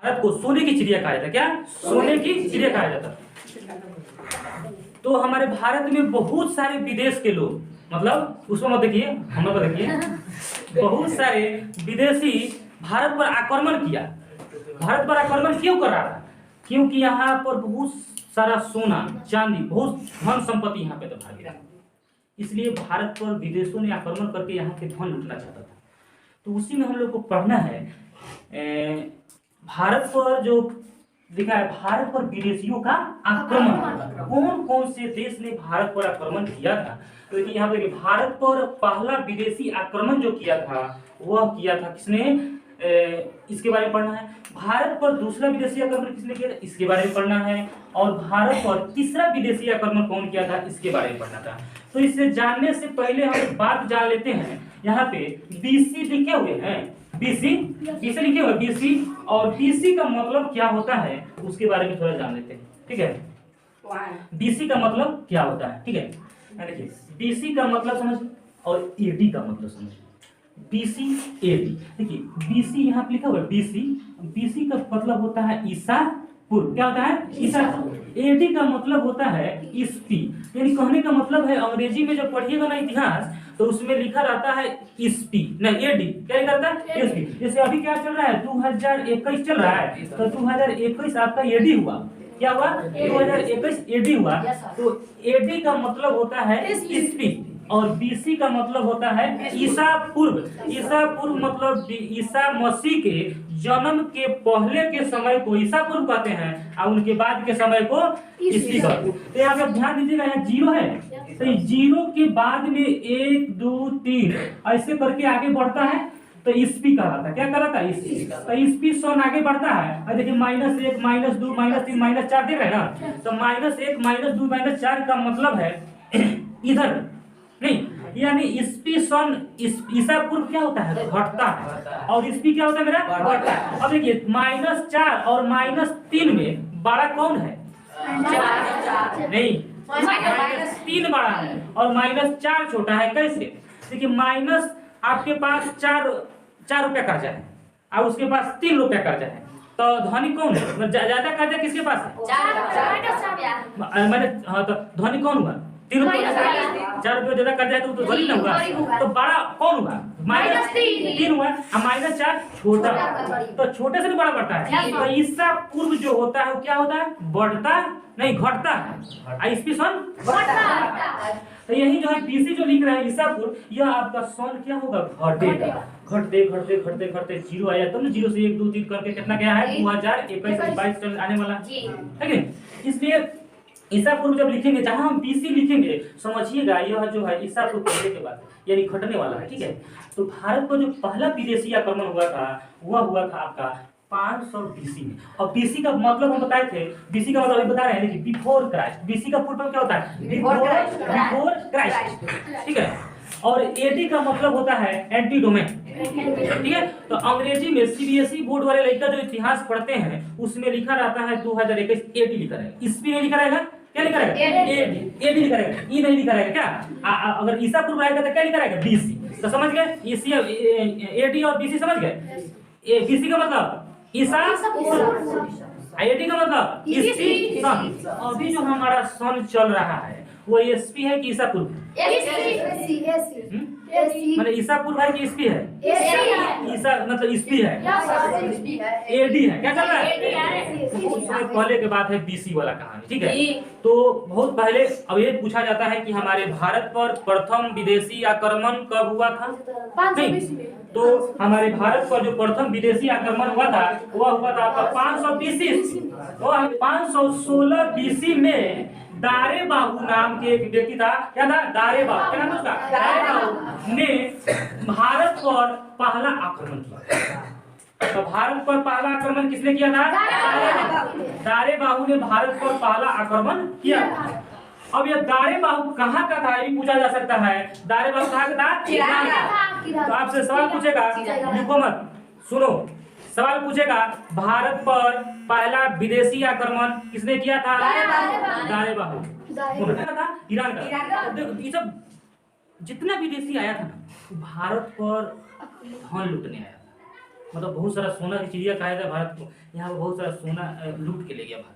भारत को सोने की चिड़िया कहा जाता। क्या? सोने की चिड़िया कहा जाता। तो हमारे भारत में बहुत सारे विदेश के लोग, मतलब उसको मत देखिए, हमें को देखिए, बहुत सारे विदेशी भारत पर आक्रमण किया। भारत पर आक्रमण क्यों कर रहा था? क्योंकि यहाँ पर बहुत सारा सोना चांदी, बहुत धन संपत्ति यहाँ पे दबा गया, इसलिए भारत पर विदेशों ने आक्रमण करके यहाँ के धन लूटना चाहता था। तो उसी में हम लोग को पढ़ना है भारत पर जो लिखा है, भारत पर विदेशियों का आक्रमण। कौन कौन से देश ने भारत पर आक्रमण किया था? तो यहाँ पे भारत पर पहला विदेशी आक्रमण जो किया था वह किया था किसने? इसके बारे में पढ़ना है। भारत पर दूसरा विदेशी आक्रमण किसने किया था? इसके बारे में पढ़ना है। और भारत पर तीसरा विदेशी आक्रमण कौन किया था? इसके बारे में पढ़ना था। तो इसे जानने से पहले हम एक बात जान लेते हैं। यहाँ पे बीसी लिखे हुए हैं, बीसी लिखे हुए बीसी, और बीसी का मतलब क्या होता है उसके बारे में थोड़ा जान लेते हैं। ठीक है, बीसी का मतलब क्या होता है? ठीक है, देखिए बीसी का मतलब समझ, और एडी का मतलब समझ। बीसी एडी, देखिए बीसी यहाँ पे लिखा हुआ है बीसी, बीसी का मतलब होता है ईसा पूर्व। क्या होता है? ईसा पूर्व। एडी का मतलब होता है ईस्वी, यानी कहने का मतलब है अंग्रेजी में जब पढ़िएगा ना इतिहास तो उसमें लिखा रहता है ईस्वी, नहीं एडी। क्या लिखा रहता है? ईस्वी। जैसे अभी क्या चल रहा है? 2021 चल रहा है, तो 2021 आपका एडी हुआ। क्या हुआ? 2021 एडी हुआ। तो एडी का मतलब होता है ईस्वी, और बीसी का मतलब होता है ईसा पूर्व। ईसा पूर्व मतलब ईसा मसीह के जन्म के पहले के समय को ईसा पूर्व कहते हैं, और उनके बाद के समय को ईस्वी कहते हैं। तो यहाँ पे ध्यान दीजिएगा, यहाँ जीरो है, तो जीरो के बाद में 1 2 3 ऐसे करके आगे बढ़ता है, तो ईस्वी कहलाता है। क्या कहलाता है? ईस्वी। तो ईस्वी सन आगे बढ़ता है, और देखिए -1 -2 -3 -4 देख रहे हैं ना, तो -1 -2 -4 का मतलब है इधर नहीं, यानी ईस्वी सन ईसा पूर्व क्या होता है? घटता है, और ईस्वी क्या होता है मेरा? बढ़ता है। अब देखिए -4 और -3 में बड़ा कौन है? नहीं, -3 बड़ा है और -4 छोटा है। कैसे? देखिए माइनस आपके पास 4 रुपया कर्जा है और उसके पास 3 रुपया कर्जा है, तो धनी कौन है? ज्यादा कर्जा किसके पास है? मैंने हाँ, तो धनी कौन हुआ? 3 रुपया। 4 रुपया ज्यादा कर्जा है तो धनी ना हुआ, तो बड़ा कौन हुआ? -3 हुआ, और -4 छोटा, तो छोटे से भी बड़ा बढ़ता है। तो ईसा पूर्व जो होता है वो क्या होता है? बढ़ता नहीं, घटता है। ईस्वी सन बढ़ता। तो यही जो है बीसी जो लिख रहे हैं ईसा पूर्व, यह आपका सन क्या होगा? घटेगा। घटते घटते घटते घटते जीरो आया, तो 0 से 1 2 3 करके कितना गया है? 2021 22 आने वाला, ठीक है। इसलिए ईसा पूर्व जब लिखेंगे, जहां हम बीसी लिखेंगे, समझिएगा यह जो है ईसा पूर्व पढ़ने के बाद यानी घटने वाला है, ठीक है। तो भारत पर जो पहला विदेशी आक्रमण हुआ था वह हुआ था आपका 500 बीसी में। और बीसी का मतलब हम बताए थे, बीसी का मतलब अभी बता रहे हैं कि बिफोर क्राइस्ट। बीसी का फुल फॉर्म क्या होता है? बिफोर क्राइस्ट, ठीक है। और एडी का मतलब होता है एंटी डोमेन, ठीक है। तो अंग्रेजी में सीबीएसई बोर्ड वाले लड़का जो इतिहास पढ़ते हैं उसमें लिखा रहता है 2021 एडी लिखा रहेगा, ईस्वी नहीं लिखा रहेगा। क्या लिखा रहेगा? एडी लिखा रहेगा, ई नहीं लिखा रहेगा। क्या अगर ईसा पूर्व रहेगा तो क्या लिखा रहेगा? बीसी। तो समझ गए? ईसी एडी और बीसी समझ गए? बीसी का मतलब ईसा, एडी का मतलब ईस्वी सन। अभी जो हमारा सन चल रहा है वो ईस्वी है कि ईसा पूर्व? मतलब ईसा पूर्व है कि ईस्वी है? ईसा मतलब ईस्वी है, एडी है। क्या चल रहा है? बहुत समय पहले के बात है बीसी वाला कहानी, ठीक है। तो बहुत पहले अब ये पूछा जाता है कि हमारे भारत पर प्रथम विदेशी आक्रमण कब हुआ था? नहीं, तो हमारे भारत पर जो प्रथम विदेशी आक्रमण हुआ था वह हुआ था आपका 500 बीसी। तो 516 बीसी में दारे बाहु नाम के एक व्यक्ति था। क्या था? दारे बाहु। क्या नाम उसका? दारे बाहु ने भारत पर पहला आक्रमण किया। तो भारत पर पहला आक्रमण किसने किया था? दारे बाहु ने भारत पर पहला आक्रमण किया। अब यह दारे बाहु कहाँ का था ये पूछा जा सकता है। दारे बाहु कहाँ का था? ईरान का। तो आपसे सवाल पूछेगा, लिखो मत, सुनो, सवाल पूछेगा भारत पर पहला विदेशी आक्रमण किसने किया था? दारे बाहु। था ईरान का। ये सब जितना विदेशी आया था ना भारत पर धन लूटने आया था, मतलब बहुत सारा सोना की चिड़िया कहा जाता है भारत को, यहाँ पर बहुत सारा सोना लूट के ले गया भारत।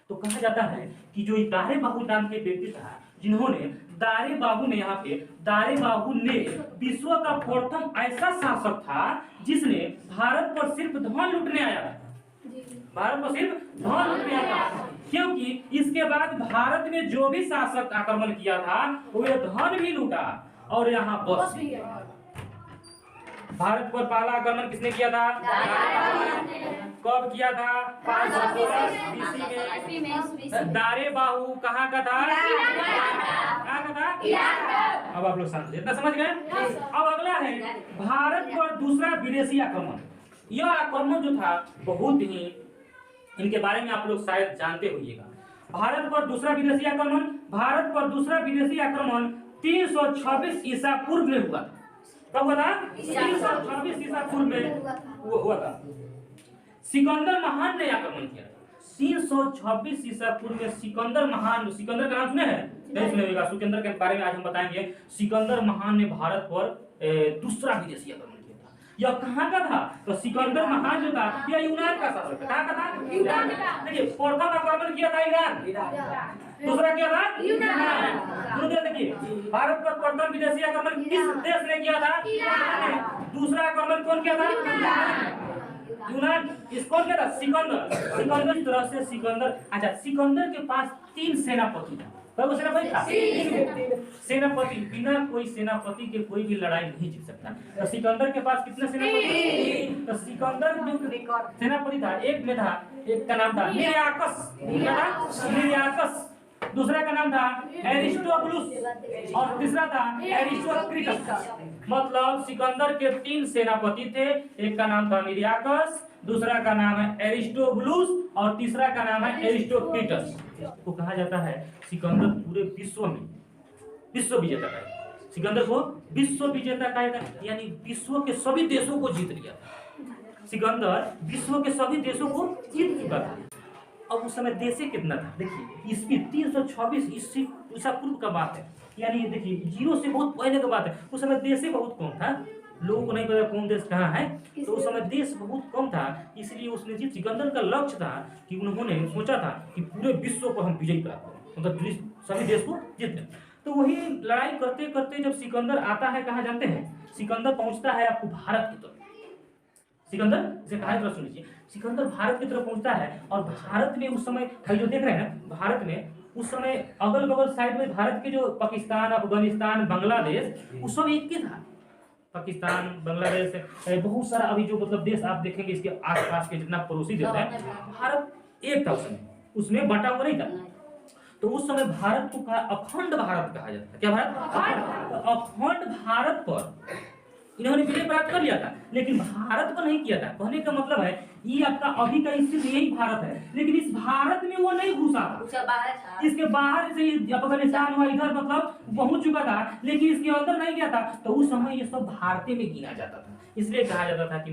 तो कहा जाता है कि जो दारे बाबू नाम के व्यक्ति था, जिन्होंने दारे बाबू ने यहाँ पे दारे बाबू ने विश्व का प्रथम ऐसा शासक था जिसने भारत पर सिर्फ धन लूटने आया था, भारत पर सिर्फ धन लूटने आया था, क्योंकि इसके बाद भारत में जो भी शासक आक्रमण किया था वो ये धन भी लूटा और यहाँ बस भी गया। भारत पर पहला आक्रमण किसने किया था? कब किया था? 516 ईस्वी में। दारे बाहू कहाँ का था? कहाँ का था? अब आप लोग समझे, इतना समझ गए? अब अगला है भारत पर दूसरा विदेशी आक्रमण। यह आक्रमण जो था बहुत ही, इनके बारे में आप लोग शायद जानते होइएगा। भारत पर दूसरा विदेशी आक्रमण, भारत पर दूसरा विदेशी आक्रमण 326 ईसा पूर्व में हुआ था। कब हुआ था? 326 ईसा पूर्व में हुआ था। सिकंदर महान ने आक्रमण किया था 326 ईसा पूर्व में। सिकंदर महान, सिकंदर का नाम सुने हैं? नहीं सुने होगा। सिकंदर के बारे में आज हम बताएंगे। सिकंदर महान ने भारत पर दूसरा विदेशी आक्रमण किया था। यह कहाँ का था? तो सिकंदर महान जो था यह यूनान का शासक था। कहाँ का था? यूनान का। देखिए प्रथम आक्रमण किया था ईरान, दूसरा क्या था? यूनान। देखिए भारत पर प्रथम विदेशी आक्रमण किस देश ने किया था? दूसरा आक्रमण कौन किया था? यूनान। इसको क्या था? सिकंदर। सिकंदर की तरफ से सिकंदर, अच्छा सिकंदर के पास 3 सेनापति था। कई सेनापति था? सेनापति, बिना कोई सेनापति के कोई भी लड़ाई नहीं जीत सकता। तो सिकंदर के पास कितने सेनापति? तो सिकंदर जो सेनापति था, एक में था, एक का नाम था निरियाकस, निरियाकस, दूसरा का नाम था एरिस्टोबुलस और तीसरा था एरिस्टोक्रिटस। मतलब सिकंदर के 3 सेनापति थे, एक का नाम था निरियाकस, दूसरा का नाम है एरिस्टोबुलस और तीसरा का नाम है एरिस्टोक्रिटस। इसको कहा जाता है सिकंदर पूरे विश्व में विश्व विजेता था। सिकंदर को विश्व विजेता कहा जाता है, यानी विश्व के सभी देशों को जीत लिया था। सिकंदर विश्व के सभी देशों को जीत चुका था। अब उस समय देशे कितना था? देखिए ईस्वी 326 ईसा पूर्व का बात है, यानी देखिए जीरो से बहुत पहले का बात है। उस समय देशे बहुत कम था, लोगों को नहीं पता कौन देश कहाँ है, तो उस समय देश बहुत कम था। इसलिए उसने जीत, सिकंदर का लक्ष्य था कि उन्होंने सोचा था कि पूरे विश्व पर हम विजय प्राप्त करें, मतलब सभी देश को जीत लें। तो वही लड़ाई करते करते जब सिकंदर आता है, कहाँ जानते हैं? सिकंदर पहुंचता है आपको भारत की तरफ। सिकंदर से कहा तरफ सुन लीजिए, सिकंदर भारत की तरफ पहुंचता है और भारत में उस समय जो देख रहे हैं ना, भारत में उस समय अगल बगल साइड में भारत के जो पाकिस्तान, अफगानिस्तान, बांग्लादेश, उस समय एक ही था। पाकिस्तान, बांग्लादेश, बहुत सारा अभी जो मतलब देश आप देखेंगे इसके आसपास के जितना पड़ोसी देश है, भारत एक था उस समय, उसमें बटा हुआ नहीं था। तो उस समय भारत को अखंड भारत कहा जाता है। क्या भारत? अखंड भारत पर इन्होंने विजय प्राप्त कर लिया था, लेकिन भारत पर नहीं किया था। कहने का मतलब है ये आपका अभी का स्थिति यही भारत है, लेकिन इस भारत में वो नहीं घुसा था। इसके बाहर से अफगानिस्तान हुआ, इधर मतलब पहुंच चुका था, लेकिन इसके अंदर नहीं गया था। तो उस समय ये सब भारतीय में गिना जाता था, इसलिए कहा जाता था कि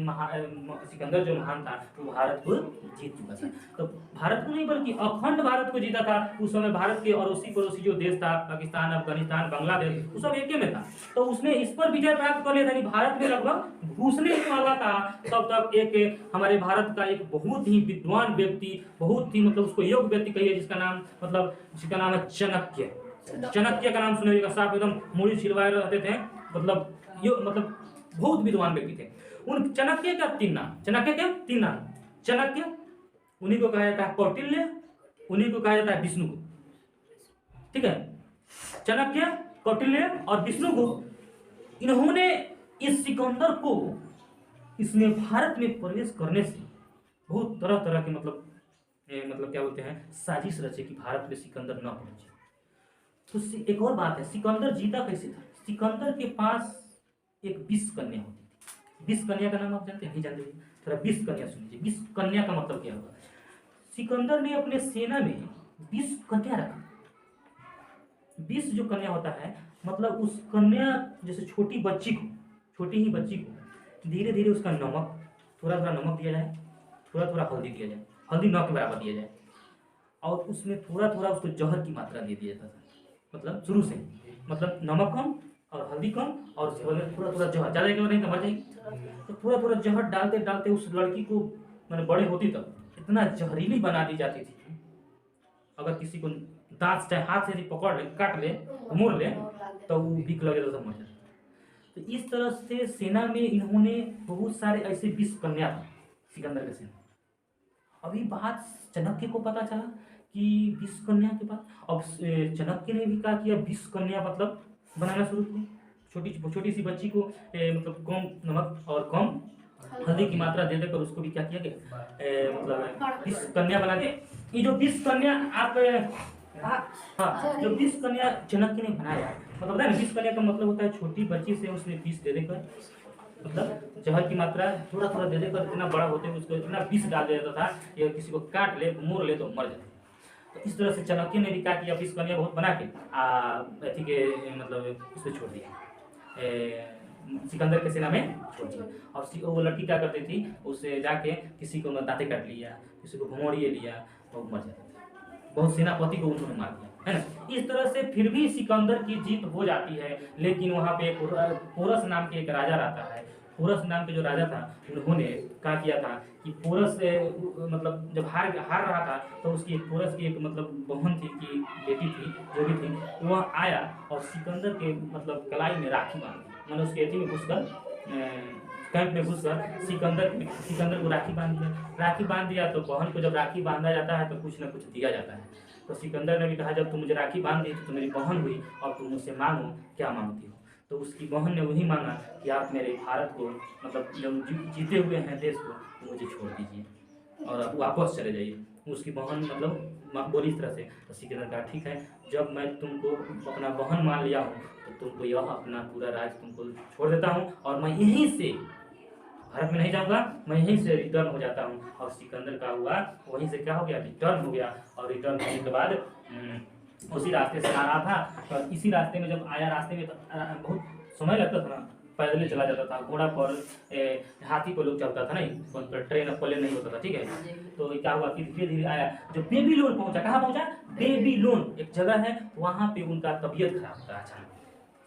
सिकंदर जो महान था वो भारत को जीत चुका था। तो भारत को नहीं बल्कि अखंड भारत को जीता था। उस समय भारत के अड़ोसी पड़ोसी जो देश था, पाकिस्तान, अफगानिस्तान, बांग्लादेश, वो सब एक में था। तो उसने इस पर विजय प्राप्त कर लिया था। भारत में लगभग घुसने वाला था तब तक एक हमारे भारत का एक बहुत ही विद्वान व्यक्ति, बहुत ही मतलब उसको योग्य व्यक्ति कहिए, जिसका नाम मतलब जिसका नाम है चाणक्य। चाणक्य का नाम सुनिएगा, साफ एकदम मुड़ी छिलवाए रहते थे, मतलब मतलब बहुत विद्वान व्यक्ति थे। उन चाणक्य का 3 नाम, चाणक्य के 3 नाम, चाणक्य, उन्हीं को कहा जाता है कौटिल्य, उन्हीं को कहा जाता है विष्णुगुप्त। ठीक है, चाणक्य, कौटिल्य और विष्णुगुप्त, इन्होंने इस सिकंदर को, इसने भारत में प्रवेश करने से बहुत तरह तरह के मतलब क्या बोलते हैं, साजिश रचे कि भारत में सिकंदर न पहुंचे। तो एक और बात है, सिकंदर जीता कैसे था? सिकंदर के पास एक 20 कन्या होती थी। 20 कन्या का नाम आप जानते हैं? नहीं जानते? थोड़ा 20 कन्या सुन लीजिए। 20 कन्या का मतलब क्या होगा? सिकंदर ने अपने सेना में 20 कन्या रखा। 20 जो कन्या होता है, मतलब उस कन्या जैसे छोटी ही बच्ची को धीरे धीरे उसका नमक, थोड़ा थोड़ा नमक दिया जाए, थोड़ा थोड़ा हल्दी दिया जाए, हल्दी न के बराबर दिया जाए, और उसमें थोड़ा थोड़ा उसको जहर की मात्रा दे दिया जाता था। मतलब शुरू से मतलब नमक कम, और हल्दी कम और थोड़ा थोड़ा जहर, ज़्यादा एक नहीं तो मर जाएगी। तो थोड़ा थोड़ा जहर डालते डालते उस लड़की को मैंने बड़े होती तब इतना जहरीली बना दी जाती थी, अगर किसी को दांत चाहे हाथ से पकड़ ले, काट ले, मोड़ ले, तो वो भीख लगे तो सब मर जाता। तो इस तरह से सेना में इन्होंने बहुत सारे ऐसे 20 कन्या था सिकंदर के सेना। अभी बात चाणक्य को पता चला कि 20 कन्या के बाद, अब चाणक्य ने भी क्या किया, 20 कन्या मतलब बनाना शुरू किया। छोटी छोटी सी बच्ची को मतलब कम नमक और कम हल्दी की मात्रा दे देकर उसको भी क्या किया गया, मतलब 20 कन्या बना दिए। ये जो 20 कन्या आप हाँ, जो 20 कन्या चाणक्य ने बनाया, मतलब ना 20 कन्या का मतलब होता है छोटी बच्ची से उसने 20 दे देकर, मतलब जहर की मात्रा थोड़ा थोड़ा दे देकर इतना बड़ा होते हुए उसको इतना 20 डाल देता था, या किसी को काट ले मोड़ ले तो मर जाता। तो इस तरह से चाणक्य ने भी क्या किया, 20 कन्या बहुत बना के अथी के मतलब उसको छोड़ दिया, सिकंदर के सेना में छोड़ दिया। और वो लड़की क्या करती थी, उससे जाके किसी को दांते काट लिया, किसी को भमोड़िए लिया, तो मर जाता था। बहुत सेनापति को उन्होंने मार दिया, है ना। इस तरह से फिर भी सिकंदर की जीत हो जाती है, लेकिन वहाँ पे पोरस नाम के एक राजा रहता है। पोरस नाम के जो राजा था, उन्होंने क्या किया था कि पोरस मतलब जब हार रहा था, तो उसकी पोरस की एक मतलब बहन थी कि बेटी थी जो भी थी, वह आया और सिकंदर के मतलब कलाई में राखी बांध दी। मैंने उसके एथी में घुसकर कैंप में घुसकर सिकंदर को राखी बांध दिया। तो बहन को जब राखी बांधा जाता है तो कुछ ना कुछ दिया जाता है। तो सिकंदर ने भी कहा, जब तुम मुझे राखी बांध दी तो मेरी बहन हुई, और तुम मुझसे मांगो, क्या मांगती हो। तो उसकी बहन ने वही मांगा कि आप मेरे भारत को मतलब जब जीते हुए हैं देश को, तो मुझे छोड़ दीजिए और आप वापस चले जाइए। उसकी बहन मतलब बोली इस तरह से। तो सिकंदर कहा, ठीक है, जब मैं तुमको अपना बहन मान लिया हूँ तो तुमको यह अपना पूरा राज तुमको छोड़ देता हूँ, और मैं यहीं से भारत में नहीं जाऊंगा, मैं यहीं से रिटर्न हो जाता हूँ। और सिकंदर का हुआ वहीं से क्या हो गया, रिटर्न हो गया। और रिटर्न होने के बाद उसी रास्ते से आ रहा था, और इसी रास्ते में जब आया, रास्ते में तो बहुत समय लगता था ना, पैदल चला जाता था, घोड़ा पर हाथी पर लोग चलता था, नहीं ट्रेन अब प्लेन नहीं होता था, ठीक है। तो क्या हुआ कि धीरे धीरे आया, जब बेबीलोन पहुंचा, कहाँ पहुंचा, बेबीलोन एक जगह है, वहां पे उनका तबीयत खराब होता है अचानक।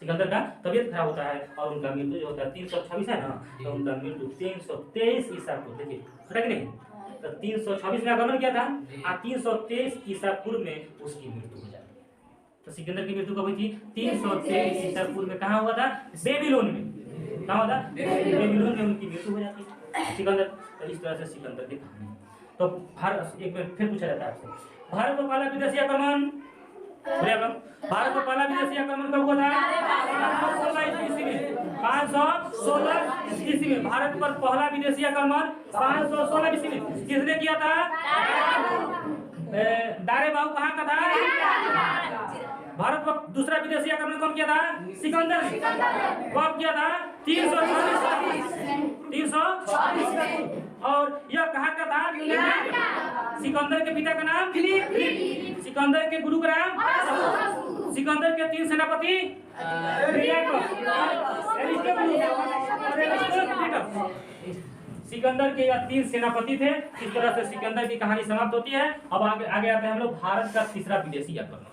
सिकंदर का तबीयत खराब होता है और उनका मृत्यु जो होता है 326 है ना, तो उनका मृत्यु 323 ईसा पूर्व, देखिए छोटा कि नहीं, तो 326 में आगमन किया था और 323 ईसा पूर्व में उसकी मृत्यु हो जाती है। तो सिकंदर की मृत्यु कब हुई थी, 323 ईसा पूर्व में। कहाँ हुआ था, बेबीलोन में। कहाँ हुआ था, बेबीलोन में उनकी मृत्यु हो जाती है सिकंदर। तो इस तरह से सिकंदर की कहानी। तो भारत, एक बार फिर पूछा जाता है आपसे, भारत में पहला विदेशी आक्रमण, भारत में पहला विदेशी आक्रमण कब हुआ था, 516 ईस्वी में। 516 ईस्वी में भारत पर पहला विदेशी आक्रमण 516 ईस्वी में किसने किया था, दारे बाहू कहाँ का था, भारत पर दूसरा विदेशी आक्रमण कौन किया था, सिकंदर ने। कब किया था, 326। और यह कहाँ का था, सिकंदर के पिता का नाम फिलिप, सिकंदर के गुरु का नाम, सिकंदर के 3 सेनापति, सिकंदर के 3 सेनापति थे। इस तरह से सिकंदर की कहानी समाप्त होती है। अब आगे आते हैं हम लोग भारत का तीसरा विदेशी आक्रमण।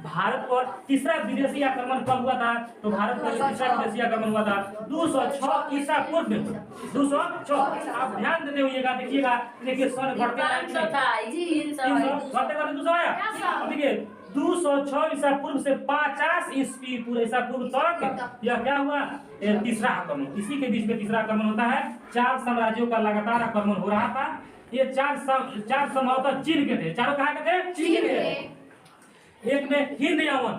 भारत पर तीसरा विदेशी आक्रमण कब हुआ था, तो भारत पर तीसरा विदेशी आक्रमण हुआ था 206 ईसा पूर्व में। 206, आप ध्यान देते हुएगा, देखिएगा, देखिए सन घटते आया, 206 ईसा पूर्व से 50 ईस्वी पूर्व ईसा पूर्व तक यह क्या हुआ, तीसरा आक्रमण। इसी के बीच में तीसरा आक्रमण होता है। 4 साम्राज्यों का लगातार आक्रमण हो रहा था। ये 4 संभवतः चीन के थे। चारों कहाँ के थे, चीन के। एक में हिंद यमन,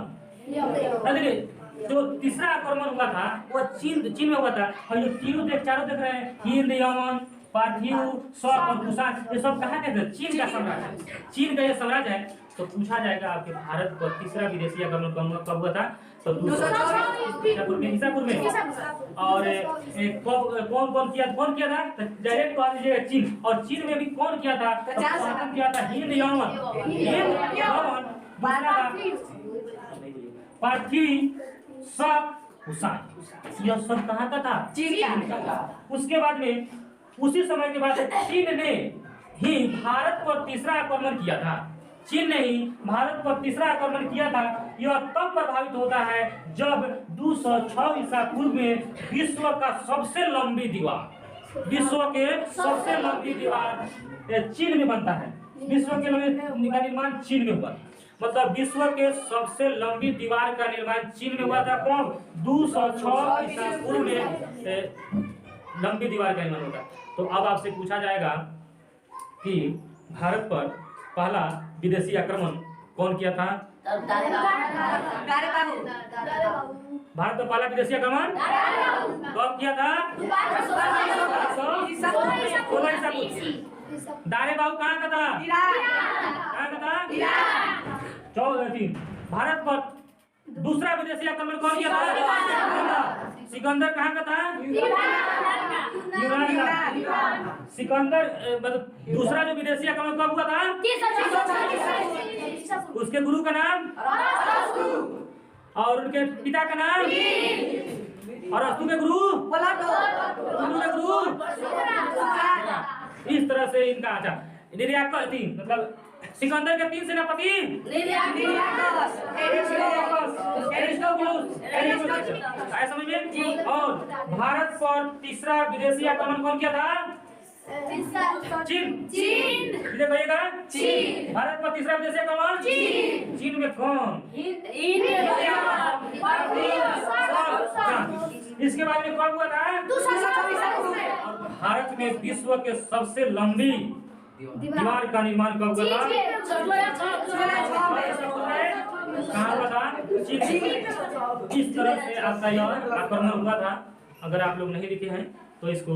जो तीसरा आक्रमण हुआ था वो चीन में हुआ था। और ये चारों देख रहे हैं, हिंद, यमन, पार्थिव, शक और कुषाण, ये सब कहाँ के थे, चीन का साम्राज्य है। चीन का ये साम्राज्य है। तो पूछा जाएगा आपके भारत पर तीसरा विदेशी आक्रमण कब हुआ था, तो 206 ईसा पूर्व में। और कौन किया था, डायरेक्ट कह दीजिएगा चीन। और चीन में भी कौन किया था, किया था हिंद यमन, पार्थिव, शक, कुषाण, यह सब कहाँ का था, चीन का था। उसके बाद में उसी समय के बाद चीन ने ही भारत पर तीसरा आक्रमण किया था। चीन ने ही भारत पर तीसरा आक्रमण किया था। यह तब प्रभावित होता है जब 206 ईसा पूर्व में विश्व का सबसे लंबी दीवार, विश्व के सबसे लंबी दीवार चीन में बनता है। विश्व के लंबी का निर्माण चीन में हुआ, मतलब विश्व के सबसे लंबी दीवार का निर्माण चीन में हुआ था। कब? 206 ईसा पूर्व में लंबी दीवार का निर्माण होता। तो अब आपसे पूछा जाएगा कि भारत पर पहला विदेशी आक्रमण कौन किया था? भारत पर पहला विदेशी आक्रमण कब किया था? 16 ईसा पूर्व। दारे बाबू कहाँ का था? कहाँ का था? 14 भारत पर दूसरा विदेशी आक्रमण कौन किया था? सिकंदर कहाँ का था? यूनान का। सिकंदर मतलब दूसरा जो विदेशी आक्रमण कब हुआ था? उसके गुरु का नाम और उनके पिता का नाम और अस्तु के गुरु इस तरह से इनका अच्छा मतलब सिकंदर के 3 सेनापति समझ में। और भारत पर तीसरा विदेशी आक्रमण कौन किया था? चीन। कहिएगा चीन। भारत पर तीसरा विदेशी आक्रमण चीन में कौन? इसके बाद में कब हुआ था? भारत में विश्व के सबसे लंबी दीवार का निर्माण कब हुआ था? कहाँ हुआ था? चीन। इस तरह से आपका यह आक्रमण हुआ था। अगर आप लोग नहीं लिखे हैं तो इसको